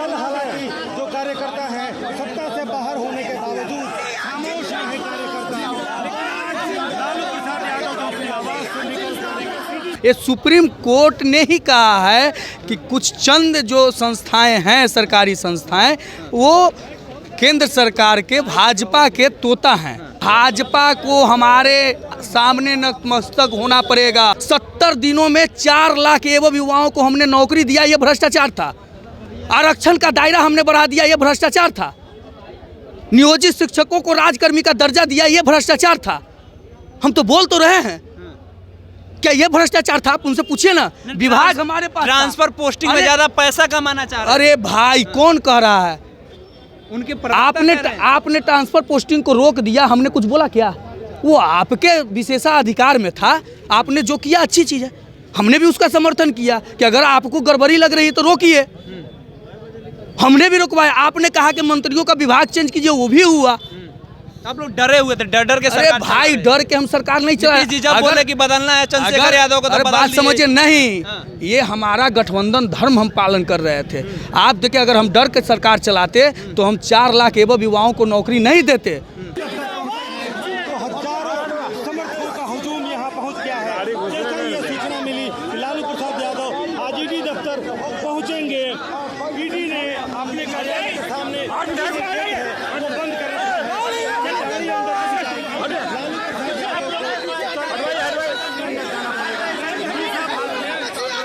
कल हालांकि जो कार्यकर्ता हैं सत्ता से बाहर होने के बावजूद खामोश रहे कार्यकर्ता, लेकिन आज लालू प्रसाद यादव जो अपनी आवाज से निकल कर ये सुप्रीम कोर्ट ने ही कहा है कि कुछ चंद जो संस्थाएं हैं, सरकारी संस्थाएं, वो केंद्र सरकार के भाजपा के तोता हैं। भाजपा को हमारे सामने नतमस्तक होना पड़ेगा। 70 दिनों में 4 लाख एवं युवाओं को हमने नौकरी दिया, ये भ्रष्टाचार था। आरक्षण का दायरा हमने बढ़ा दिया, ये भ्रष्टाचार था। नियोजित शिक्षकों को राजकर्मी का दर्जा दिया, ये भ्रष्टाचार था। हम तो बोल तो रहे हैं, क्या ये भ्रष्टाचार था? आप उनसे पूछिए ना। विभाग हमारे पास ट्रांसफर पोस्टिंग में ज्यादा पैसा कमाना चाह रहे हैं। अरे भाई, कौन कह रहा है? उनके आपने ट्रांसफर पोस्टिंग को रोक दिया, हमने कुछ बोला क्या? वो आपके विशेषाधिकार में था। आपने जो किया अच्छी चीज़ है, हमने भी उसका समर्थन किया कि अगर आपको गड़बड़ी लग रही है तो रोकिए। हमने भी रुकवाया। आपने कहा कि मंत्रियों का विभाग चेंज कीजिए, वो भी हुआ। आप लोग डरे हुए थे, डर के अरे भाई, डर के हम सरकार नहीं चला। जब बोले कि बदलना है चंद्रशेखर यादव को, तो बात समझिए नहीं। ये हमारा गठबंधन धर्म हम पालन कर रहे थे। आप देखिए, अगर हम डर के सरकार चलाते तो हम 4 लाख एवं युवाओं को नौकरी नहीं देते। तो हजारों समर्थकों का हुजूम यहाँ पहुँच गया है। जैसे ही ये सूचना मिली कि लालू प्रसाद यादव आज ईडी दफ्तर पहुँचेंगे, ईडी ने अपने कार्यालय के सामने वो बंद कर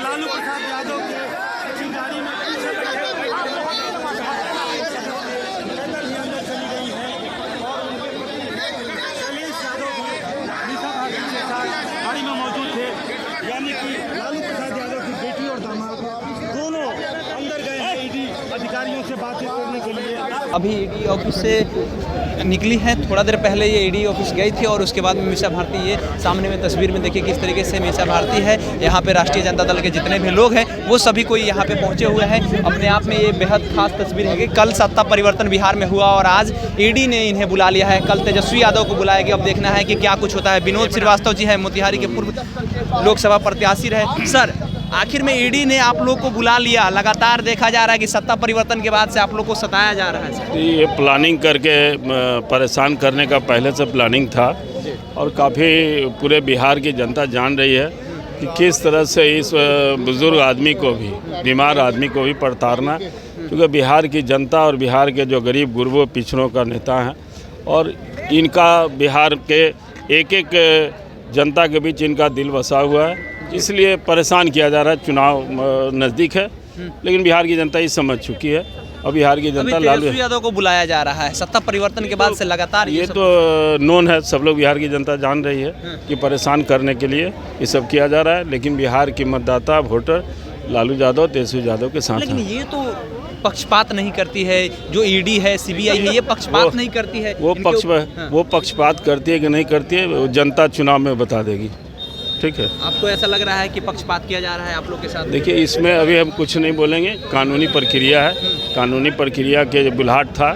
लालू प्रसाद यादव के गाड़ी में चली गई है और शैलेश यादव मीसा भाभी के साथ गाड़ी में मौजूद थे। यानी कि लालू प्रसाद यादव की बेटी और दामाद दोनों अंदर गए हैं ईडी अधिकारियों से बातचीत करने के लिए। अभी ईडी ऑफिस से निकली है, थोड़ा देर पहले ये ईडी ऑफिस गई थी और उसके बाद में मीसा भारती, ये सामने में तस्वीर में देखिए किस तरीके से मीसा भारती है। यहाँ पे राष्ट्रीय जनता दल के जितने भी लोग हैं वो सभी कोई यहाँ पे पहुँचे हुए हैं। अपने आप में ये बेहद खास तस्वीर है कि कल सत्ता परिवर्तन बिहार में हुआ और आज ईडी ने इन्हें बुला लिया है। कल तेजस्वी यादव को बुलाया गया। अब देखना है कि क्या कुछ होता है। विनोद श्रीवास्तव जी है, मोतिहारी के पूर्व लोकसभा प्रत्याशी रहे। सर, आखिर में ईडी ने आप लोग को बुला लिया। लगातार देखा जा रहा है कि सत्ता परिवर्तन के बाद से आप लोग को सताया जा रहा है। ये प्लानिंग करके परेशान करने का पहले से प्लानिंग था और काफ़ी पूरे बिहार की जनता जान रही है कि किस तरह से इस बुज़ुर्ग आदमी को भी, बीमार आदमी को भी प्रताड़ना, क्योंकि बिहार की जनता और बिहार के जो गरीब गुरबों पिछड़ों का नेता हैं और इनका बिहार के एक एक जनता के बीच इनका दिल बसा हुआ है, इसलिए परेशान किया जा रहा है। चुनाव नज़दीक है लेकिन बिहार की जनता ये समझ चुकी है और बिहार की जनता लालू यादव को बुलाया जा रहा है सत्ता परिवर्तन के बाद से लगातार। ये तो नोन है, सब लोग बिहार की जनता जान रही है कि परेशान करने के लिए ये सब किया जा रहा है। लेकिन बिहार की मतदाता वोटर लालू यादव, तेजस्वी यादव के साथ। लेकिन ये तो पक्षपात नहीं करती है, जो ईडी है, सीबीआई है, ये पक्षपात नहीं करती है। वो पक्षपात करती है कि नहीं करती है, वो जनता चुनाव में बता देगी। ठीक है, आपको ऐसा लग रहा है कि पक्षपात किया जा रहा है आप लोग के साथ? देखिए, इसमें अभी हम कुछ नहीं बोलेंगे। कानूनी प्रक्रिया है, कानूनी प्रक्रिया के बुलाहट था।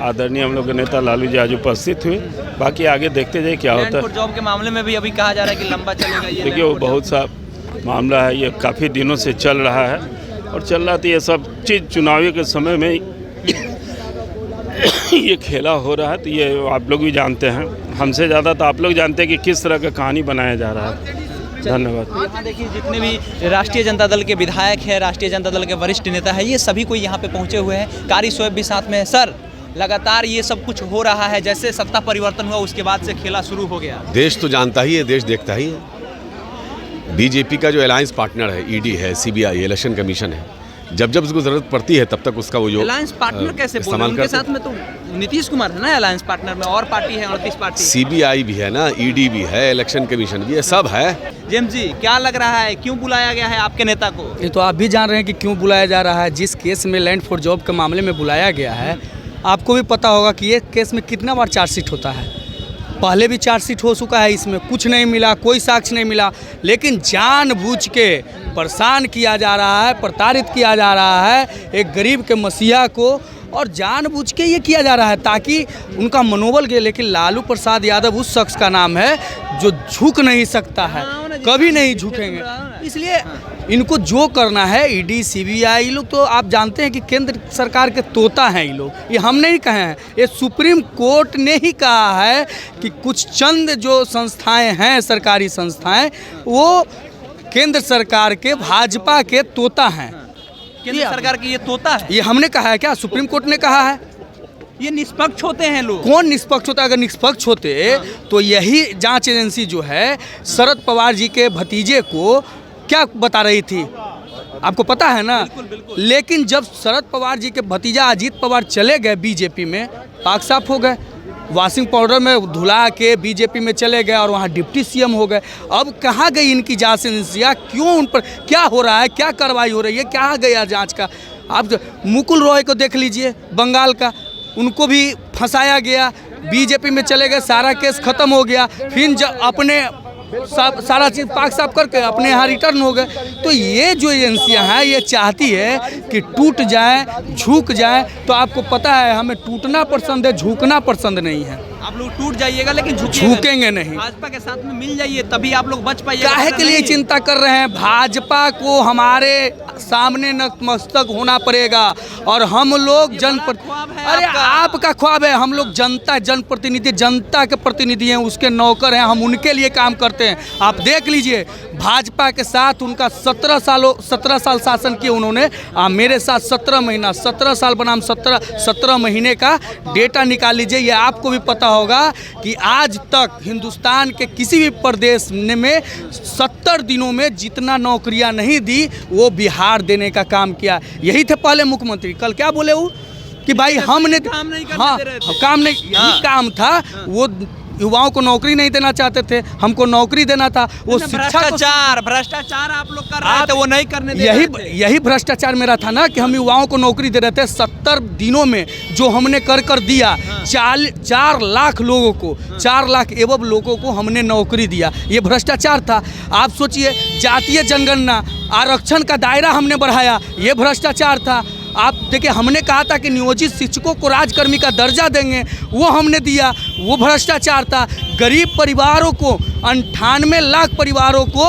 आदरणीय हम लोग के नेता लालू जी आज उपस्थित हुए। बाकी आगे देखते जाइए क्या होता है। जॉब के मामले में भी अभी कहा जा रहा है कि लंबा चलेगा ये। देखिए, वो बहुत सा मामला है, ये काफ़ी दिनों से चल रहा है और चल रहा था। ये सब चीज़ चुनावी के समय में ये खेला हो रहा है, तो ये आप लोग भी जानते हैं, हमसे ज़्यादा तो आप लोग जानते हैं कि किस तरह का कहानी बनाया जा रहा है। धन्यवाद। यहाँ देखिए, जितने भी राष्ट्रीय जनता दल के विधायक हैं, राष्ट्रीय जनता दल के वरिष्ठ नेता हैं, ये सभी कोई यहाँ पे पहुँचे हुए हैं। कारी शोएब भी साथ में है। सर, लगातार ये सब कुछ हो रहा है, जैसे सत्ता परिवर्तन हुआ उसके बाद से खेला शुरू हो गया। देश तो जानता ही है, देश देखता ही है। बीजेपी का जो अलायंस पार्टनर है, ईडी है, सीबीआई, इलेक्शन कमीशन है, जब जब उसको जरूरत पड़ती है तब तक उसका वो जो अलायंस पार्टनर कैसे बोल रहे हैं? उनके साथ में तो नीतीश कुमार है ना अलायंस पार्टनर में, और पार्टी है 29 पार्टी। सीबीआई भी है ना, ईडी भी है, इलेक्शन कमीशन भी है, सब है। जेम्स जी, क्या लग रहा है, क्यों बुलाया गया है आपके नेता को? ये तो आप भी जान रहे हैं कि क्यों बुलाया जा रहा है। जिस केस में लैंड फॉर जॉब के मामले में बुलाया गया है, आपको भी पता होगा कि ये केस में कितना बार चार्जशीट होता है। पहले भी चार्जशीट हो चुका है, इसमें कुछ नहीं मिला, कोई साक्ष्य नहीं मिला, लेकिन जानबूझ के परेशान किया जा रहा है, प्रताड़ित किया जा रहा है। एक गरीब के मसीहा को और जानबूझ के ये किया जा रहा है ताकि उनका मनोबल गिरे। लेकिन लालू प्रसाद यादव उस शख्स का नाम है जो झुक नहीं सकता है, कभी नहीं झुकेंगे। इसलिए इनको जो करना है, ईडी सीबीआई, ये लोग तो आप जानते हैं कि केंद्र सरकार के तोता हैं ये लोग, ये हम नहीं कहे हैं, ये सुप्रीम कोर्ट ने ही कहा है कि कुछ चंद जो संस्थाएं हैं, सरकारी संस्थाएं, वो केंद्र सरकार के भाजपा के तोता हैं। केंद्र सरकार की ये तोता है, ये हमने कहा है क्या? सुप्रीम कोर्ट ने कहा है। ये निष्पक्ष होते हैं लोग। कौन निष्पक्ष होता? अगर निष्पक्ष होते तो यही जांच एजेंसी जो है शरद पवार जी के भतीजे को क्या बता रही थी, आपको पता है ना? बिल्कुल। लेकिन जब शरद पवार जी के भतीजा अजीत पवार चले गए बीजेपी में, पाक साफ हो गए, वॉशिंग पाउडर में धुला के बीजेपी में चले गए और वहाँ डिप्टी सीएम हो गए। अब कहाँ गई इनकी जांच एजेंसियाँ? क्यों उन पर क्या हो रहा है, क्या कार्रवाई हो रही है, क्या गया जांच का? आप मुकुल रॉय को देख लीजिए, बंगाल का, उनको भी फंसाया गया, बीजेपी में चले गए, सारा केस खत्म हो गया, फिर जब अपने सारा चीज़ पाक साफ करके अपने यहाँ रिटर्न हो गए। तो ये जो एजेंसियां हैं ये चाहती है कि टूट जाए, झुक जाए। तो आपको पता है हमें टूटना पसंद है, झुकना पसंद नहीं है। आप लोग टूट जाइएगा लेकिन झुकेंगे नहीं। भाजपा के साथ में मिल जाइए तभी आप लोग बच पाइएगा। काहे के लिए चिंता कर रहे हैं? भाजपा को हमारे सामने नतमस्तक होना पड़ेगा और हम लोग अरे आपका ख्वाब है, हम लोग जनता, जनप्रतिनिधि, जनता के प्रतिनिधि हैं, उसके नौकर हैं, हम उनके लिए काम करते हैं। आप देख लीजिए भाजपा के साथ उनका 17 साल शासन किए उन्होंने, मेरे साथ 17 महीना, 17 साल बनाम 17 महीने का डेटा निकाल लीजिए। ये आपको भी पता होगा कि आज तक हिंदुस्तान के किसी भी प्रदेश में 70 दिनों में जितना नौकरियां नहीं दी वो बिहार देने का काम किया। यही थे पहले मुख्यमंत्री। कल क्या बोले वो कि भाई हमने काम नहीं यही काम था, वो युवाओं को नौकरी नहीं देना चाहते थे, हमको नौकरी देना था। वो भ्रष्टाचार आप लोग कर रहे थे, वो नहीं करने दे रहे थे। यही भ्रष्टाचार मेरा था ना कि हम युवाओं को नौकरी दे रहे थे। 70 दिनों में जो हमने कर दिया, 4 लाख लोगों को, 4 लाख एवं लोगों को हमने नौकरी दिया, ये भ्रष्टाचार था। आप सोचिए जातीय जनगणना, आरक्षण का दायरा हमने बढ़ाया, ये भ्रष्टाचार था। आप देखिए हमने कहा था कि नियोजित शिक्षकों को राजकर्मी का दर्जा देंगे, वो हमने दिया, वो भ्रष्टाचार था। गरीब परिवारों को 98 लाख परिवारों को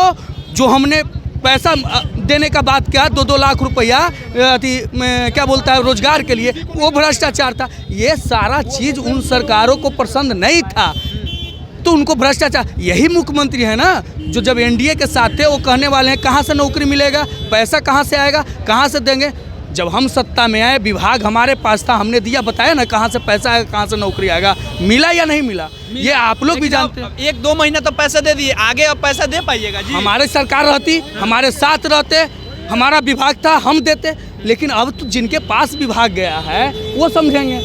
जो हमने पैसा देने का बात किया, 2-2 लाख रुपया क्या बोलता है रोजगार के लिए, वो भ्रष्टाचार था। ये सारा चीज़ उन सरकारों को पसंद नहीं था तो उनको भ्रष्टाचार। यही मुख्यमंत्री है ना जो जब एनडीए के साथ थे वो कहने वाले हैं कहाँ से नौकरी मिलेगा, पैसा कहाँ से आएगा, कहाँ से देंगे। जब हम सत्ता में आए, विभाग हमारे पास था, हमने दिया, बताया ना कहाँ से पैसा आएगा, कहाँ से नौकरी आएगा। मिला या नहीं मिला ये आप लोग भी जानते हैं। 1-2 महीना तो पैसा दे दिए, आगे अब पैसा दे पाइएगा जी? हमारे सरकार रहती, हमारे साथ रहते, हमारा विभाग था, हम देते। लेकिन अब तो जिनके पास विभाग गया है वो समझेंगे।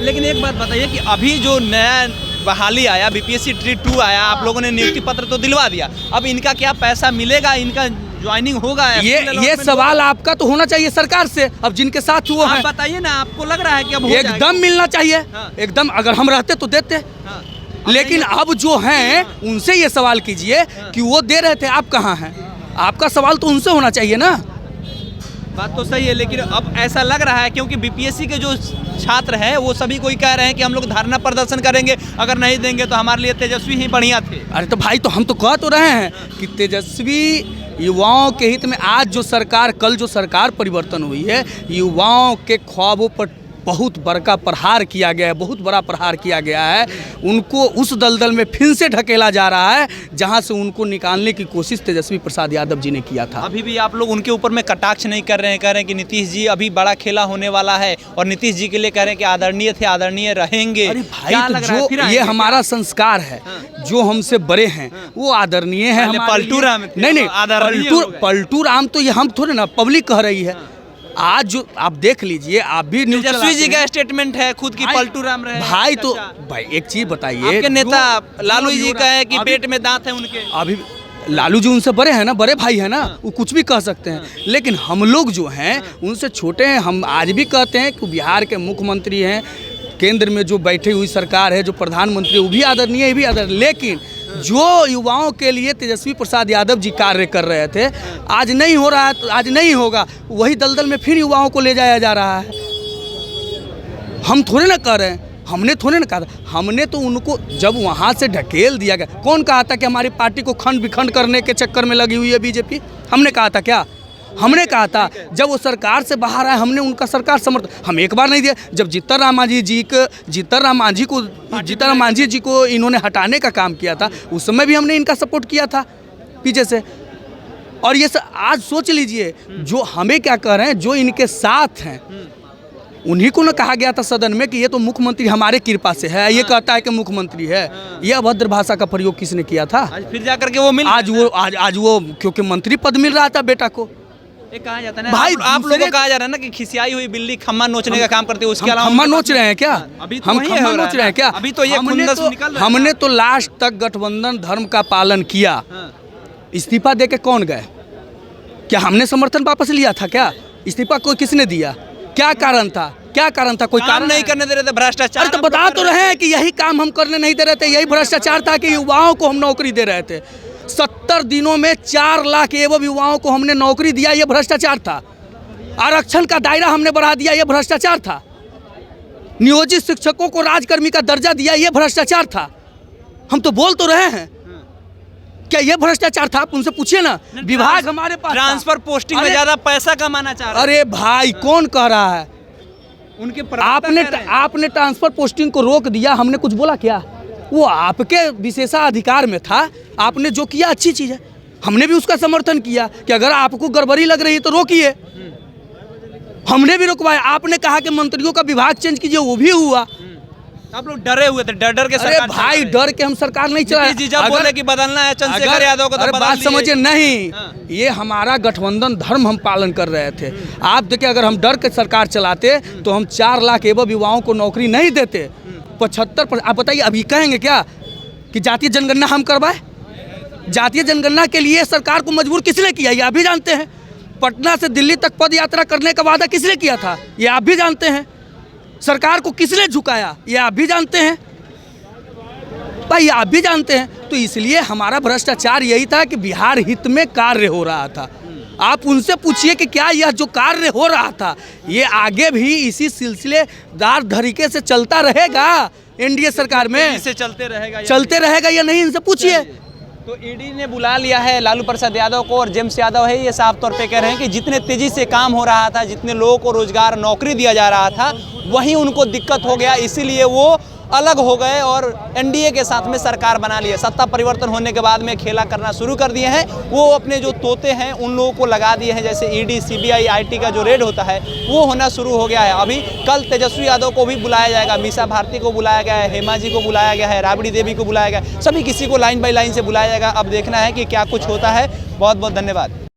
लेकिन एक बात बताइए कि अभी जो नया बहाली आया, बीपीएससी ट्री 2 आया, आप लोगों ने नियुक्ति पत्र तो दिलवा दिया, अब इनका क्या पैसा मिलेगा, इनका ज्वाइनिंग होगा? ये सवाल आपका तो होना चाहिए सरकार से। अब जिनके साथ हुआ है बताइए ना, आपको लग रहा है कि अब एकदम मिलना चाहिए। हाँ। एकदम, अगर हम रहते तो देते। हाँ। लेकिन अब जो हैं उनसे ये सवाल कीजिए कि वो दे रहे थे, आप कहाँ हैं? आपका सवाल तो उनसे होना चाहिए ना। बात तो सही है, लेकिन अब ऐसा लग रहा है क्योंकि बीपीएससी के जो छात्र हैं वो सभी कोई कह रहे हैं कि हम लोग धरना प्रदर्शन करेंगे, अगर नहीं देंगे तो हमारे लिए तेजस्वी ही बढ़िया थे। अरे तो भाई, तो हम तो कह तो रहे हैं कि तेजस्वी युवाओं के हित में। आज जो सरकार, कल जो सरकार परिवर्तन हुई है, युवाओं के ख्वाबों पर बहुत बड़का प्रहार किया गया है, बहुत बड़ा प्रहार किया गया है। उनको उस दलदल में फिर से ढकेला जा रहा है जहां से उनको निकालने की कोशिश तेजस्वी प्रसाद यादव जी ने किया था। अभी भी आप लोग उनके ऊपर में कटाक्ष नहीं कर रहे हैं, कह रहे हैं कि नीतीश जी अभी बड़ा खेला होने वाला है और नीतीश जी के लिए कह रहे हैं कि आदरणीय थे, आदरणीय रहेंगे। अरे भाई, तो जो ये हमारा संस्कार है, जो हमसे बड़े हैं वो आदरणीय है। पलटू राम नहीं, पलटू राम तो ये हम थोड़े ना, पब्लिक कह रही है। आज जो आप देख लीजिए, आप भी तेजस्वी जी का स्टेटमेंट है खुद की पलटू राम रहे भाई। तो भाई एक चीज बताइए, आपके नेता लालू जी का है कि पेट में दांत है उनके। अभी लालू जी उनसे बड़े हैं ना, बड़े भाई है ना, वो कुछ भी कह सकते हैं। लेकिन हम लोग जो हैं उनसे छोटे हैं। हम आज भी कहते हैं कि बिहार के मुख्यमंत्री हैं, केंद्र में जो बैठी हुई सरकार है, जो प्रधानमंत्री, वो भी आदरणीय, भी आदरणीय। लेकिन जो युवाओं के लिए तेजस्वी प्रसाद यादव जी कार्य कर रहे थे, आज नहीं हो रहा है, तो आज नहीं होगा। वही दलदल में फिर युवाओं को ले जाया जा रहा है। हम थोड़े ना कर रहे हैं, हमने थोड़े ना कहा था, हमने तो उनको जब वहाँ से ढकेल दिया गया। कौन कहा था कि हमारी पार्टी को खंड विखंड करने के चक्कर में लगी हुई है बीजेपी? हमने कहा था क्या? हमने कहा था जब वो सरकार से बाहर आए हमने उनका सरकार समर्थन हम एक बार नहीं दिया। जब जीतन राम मांझी जी को इन्होंने हटाने का काम किया था उस समय भी हमने इनका सपोर्ट किया था पीछे से। और ये आज सोच लीजिए जो हमें क्या कह रहे हैं, जो इनके साथ हैं उन्हीं को ना कहा गया था सदन में कि ये तो मुख्यमंत्री हमारे कृपा से है, ये कहता है कि मुख्यमंत्री है। ये अभद्र भाषा का प्रयोग किसने किया था? आज फिर जाकर के वो मिल आज वो क्योंकि मंत्री पद मिल रहा था बेटा को। ये कहा जाता है ना भाई, आप लोगों को कहा जा रहा है ना कि खिसियाई हुई बिल्ली खम्मा नोचने का काम करती है, उसके अलावा खम्मा नोच रहे हैं क्या? अभी तो हम वही खम्मा हो रहा नोच है रहे हैं क्या? अभी तो ये खुंदस निकल रहा है। हमने तो लास्ट तक गठबंधन धर्म का पालन किया। इस्तीफा दे के कौन गए? क्या हमने समर्थन वापस लिया था क्या? इस्तीफा कोई किसने दिया? क्या कारण था? क्या कारण था? कोई काम कारण नहीं करने दे रहे थे, भ्रष्टाचार। अरे तो बता तो रहे हैं कि यही काम हम करने नहीं दे रहे थे, यही भ्रष्टाचार था कि युवाओं को हम नौकरी दे रहे थे। 70 दिनों में 4 लाख एवं युवाओं को हमने नौकरी दिया, ये भ्रष्टाचार था। आरक्षण का दायरा हमने बढ़ा दिया, ये भ्रष्टाचार था। नियोजित शिक्षकों को राजकर्मी का दर्जा दिया, ये भ्रष्टाचार था। हम तो बोल तो रहे हैं, क्या ये भ्रष्टाचार था? आप उनसे पूछिए ना। विभाग हमारे पास ट्रांसफर पोस्टिंग में ज्यादा पैसा कमाना चाह रहे हैं। अरे भाई कौन कह रहा है? उनके आपने ट्रांसफर पोस्टिंग को रोक दिया, हमने कुछ बोला क्या? वो आपके विशेषाधिकार में था, आपने जो किया अच्छी चीज़ है। हमने भी उसका समर्थन किया कि अगर आपको गड़बड़ी लग रही है तो रोकिए। हमने भी रोकवाया। आपने कहा कि मंत्रियों का विभाग चेंज कीजिए, वो भी हुआ। आप लोग डरे हुए थे, डर के अरे भाई डर के हम सरकार नहीं चला। जब बोले कि बदलना है चंद्रशेखर यादव को, तो बदल बात दिए। समझिए नहीं, ये हमारा गठबंधन धर्म हम पालन कर रहे थे। आप देखिए अगर हम डर के सरकार चलाते तो हम 4 लाख एवं युवाओं को नौकरी नहीं देते। 75%। आप बताइए अभी कहेंगे क्या कि जातीय जनगणना हम करवाए? जातीय जनगणना के लिए सरकार को मजबूर किसने किया ये आप भी जानते हैं। पटना से दिल्ली तक पद यात्रा करने का वादा किसने किया था ये आप भी जानते हैं। सरकार को किसने झुकाया ये आप भी जानते हैं भाई, आप भी जानते हैं। तो इसलिए हमारा भ्रष्टाचार यही था कि बिहार हित में कार्य हो रहा था। आप उनसे पूछिए कि क्या यह जो कार्य हो रहा था ये आगे भी इसी सिलसिलेदार तरीके से चलता रहेगा एनडीए सरकार में? इसे चलते रहेगा या नहीं, इनसे पूछिए। तो ईडी ने बुला लिया है लालू प्रसाद यादव को, और जेम्स यादव है ये साफ तौर पे कह रहे हैं कि जितने तेजी से काम हो रहा था, जितने लोगों को रोजगार नौकरी दिया जा रहा था, वहीं उनको दिक्कत हो गया, इसीलिए वो अलग हो गए और एनडीए के साथ में सरकार बना ली है। सत्ता परिवर्तन होने के बाद में खेला करना शुरू कर दिए हैं। वो अपने जो तोते हैं उन लोगों को लगा दिए हैं, जैसे ईडी सीबीआई आईटी का जो रेड होता है वो होना शुरू हो गया है। अभी कल तेजस्वी यादव को भी बुलाया जाएगा, मीसा भारती को बुलाया गया है, हेमा जी को बुलाया गया है, राबड़ी देवी को बुलाया गया है, सभी किसी को लाइन बाई लाइन से बुलाया जाएगा। अब देखना है कि क्या कुछ होता है। बहुत बहुत धन्यवाद।